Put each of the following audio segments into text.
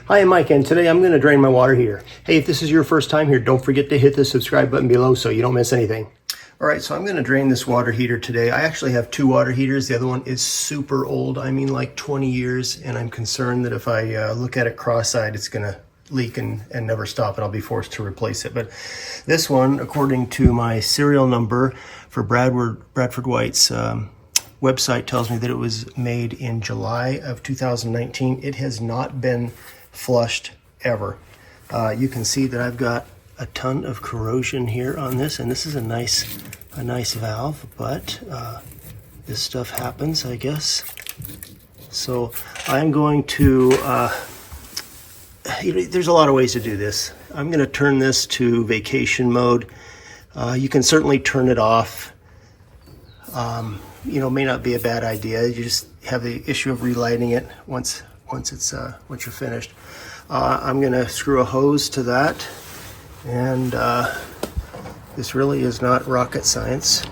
Hi, I'm Mike, and today I'm going to drain my water heater. Hey, if this is your first time here, don't forget to hit the subscribe button below so you don't miss anything. All right, so I'm going to drain this water heater today. I actually have two water heaters. The other one is super old. I mean like 20 years, and I'm concerned that if I look at it cross-eyed, it's going to leak and never stop, and I'll be forced to replace it. But this one, according to my serial number for Bradford White's website, tells me that it was made in July of 2019. It has not been flushed ever. You can see that I've got a ton of corrosion here on this, and this is a nice valve, but this stuff happens, I guess. So I'm going to there's a lot of ways to do this. I'm going to turn this to vacation mode. You can certainly turn it off. May not be a bad idea. You just have the issue of relighting it once you're finished. I'm going to screw a hose to that, and this really is not rocket science,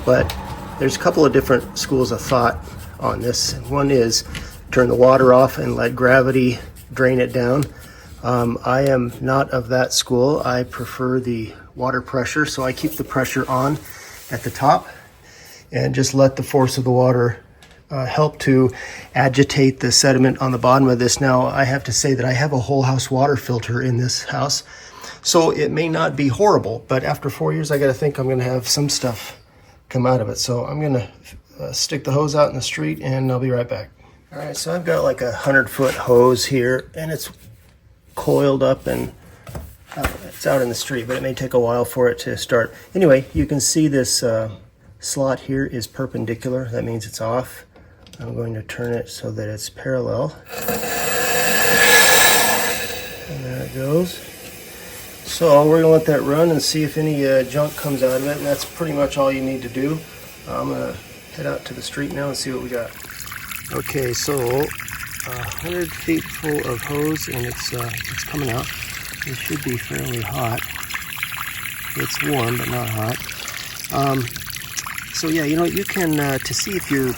but there's a couple of different schools of thought on this. One is turn the water off and let gravity drain it down. I am not of that school. I prefer the water pressure, so I keep the pressure on at the top and just let the force of the water help to agitate the sediment on the bottom of this. Now, I have to say that I have a whole house water filter in this house, so it may not be horrible, but after 4 years, I got to think I'm going to have some stuff come out of it. So I'm going to stick the hose out in the street, and I'll be right back. All right, so I've got like a 100-foot hose here, and it's coiled up, and it's out in the street, but it may take a while for it to start. Anyway, you can see this slot here is perpendicular. That means it's off. I'm going to turn it so that it's parallel. And there it goes. So we're going to let that run and see if any junk comes out of it, and that's pretty much all you need to do. I'm going to head out to the street now and see what we got. Okay, so 100 feet full of hose, and it's coming out. It should be fairly hot. It's warm, but not hot. So yeah, you can, to see if you're,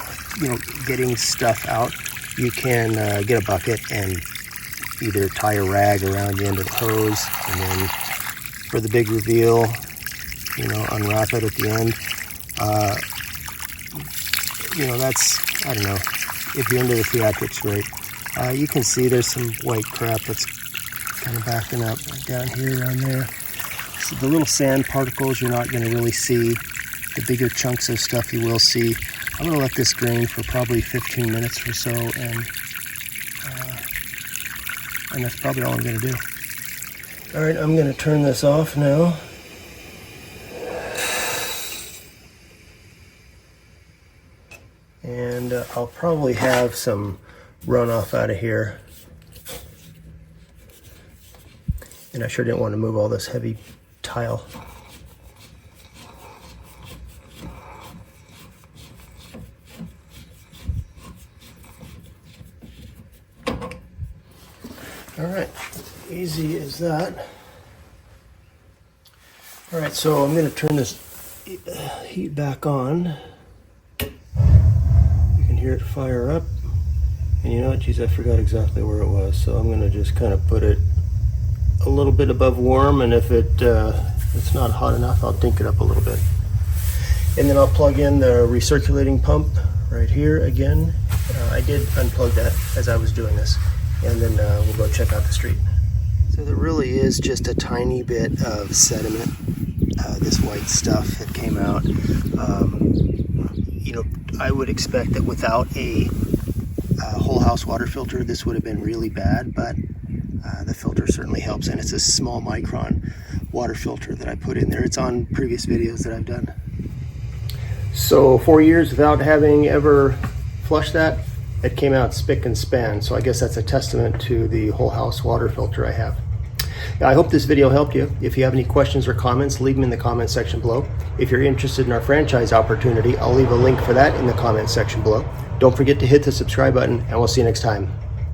getting stuff out, you can get a bucket and either tie a rag around the end of the hose, and then for the big reveal, unwrap it at the end. That's, I don't know, if you're into the theatrics, great. You can see there's some white crap that's kind of backing up down here, around there. So the little sand particles you're not going to really see. The bigger chunks of stuff you will see. I'm going to let this drain for probably 15 minutes or so, and that's probably all I'm going to do. All right, I'm going to turn this off now. And I'll probably have some runoff out of here. And I sure didn't want to move all this heavy tile. All right, easy as that. All right, so I'm going to turn this heat back on. You can hear it fire up. And you know what, geez, I forgot exactly where it was. So I'm going to just kind of put it a little bit above warm, and if it's not hot enough, I'll dink it up a little bit. And then I'll plug in the recirculating pump right here again. I did unplug that as I was doing this. And then we'll go check out the street. So there really is just a tiny bit of sediment, this white stuff that came out. I would expect that without a whole house water filter, this would have been really bad, but the filter certainly helps, and it's a small micron water filter that I put in there. It's on previous videos that I've done. So 4 years without having ever flushed that, it came out spick and span, so I guess that's a testament to the whole house water filter I have. Now, I hope this video helped you. If you have any questions or comments, leave them in the comment section below. If you're interested in our franchise opportunity, I'll leave a link for that in the comment section below. Don't forget to hit the subscribe button, and we'll see you next time.